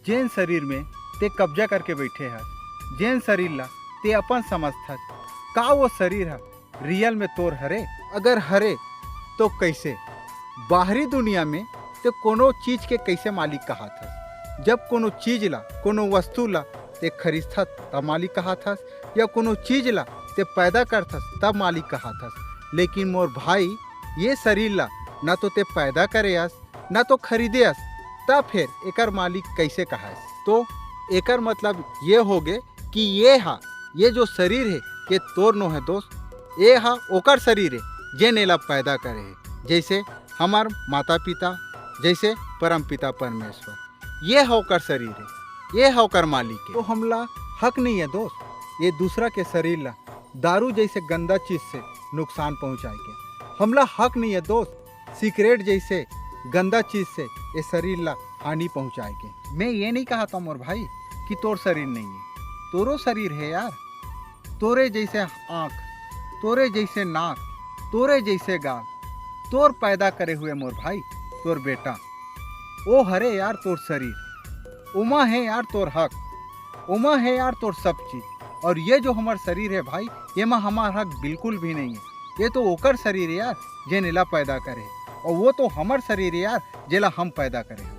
जेन शरीर में ते कब्जा करके बैठे है, जेन शरीर ला ते अपन समझत का वो शरीर है रियल में तोर हरे? अगर हरे तो कैसे? बाहरी दुनिया में ते कोनो चीज के कैसे मालिक कहात हस? जब कोनो चीज ला, कोनो वस्तु ला ते खरीदत तब मालिक कहात हस, या कोनो चीज ला ते पैदा करथस तब मालिक कहात हस। लेकिन मोर भाई, ये शरीर ला ना तो ते पैदा करे हस, ना तो खरीदे हस, तब फिर एकर मालिक कैसे कहास? तो एकर मतलब ये होगे कि ये जो शरीर है ये तोर नो है दोस्त, ये हा ओकर शरीर है जे नेला पैदा करे है। जैसे हमार माता पिता, जैसे परम पिता परमेश्वर, ये है ओकर शरीर है, ये है ओकर मालिक है। तो हमला हक नहीं है दोस्त ये दूसरा के शरीर ला दारू जैसे गंदा चीज से नुकसान पहुंचाए के। हमला हक नहीं है दोस्त सिगरेट जैसे गंदा चीज से ये शरीर ला हानि पहुंचाए के। मैं ये नहीं कहा था मोर भाई कि तोर शरीर नहीं है, तोरो शरीर है यार। तोरे जैसे आँख, तोरे जैसे नाक, तोरे जैसे गाल, तोर पैदा करे हुए मोर भाई, तोर बेटा, ओ हरे यार तोर शरीर, उमा है यार तोर हक, उमा है यार तोर सब चीज। और ये जो हमार शरीर है भाई, ये में हमार हक बिल्कुल भी नहीं है। ये तो ओकर शरीर है यार जे नेला पैदा करे, और वो तो हमार शरीर है यार जेला हम पैदा करे।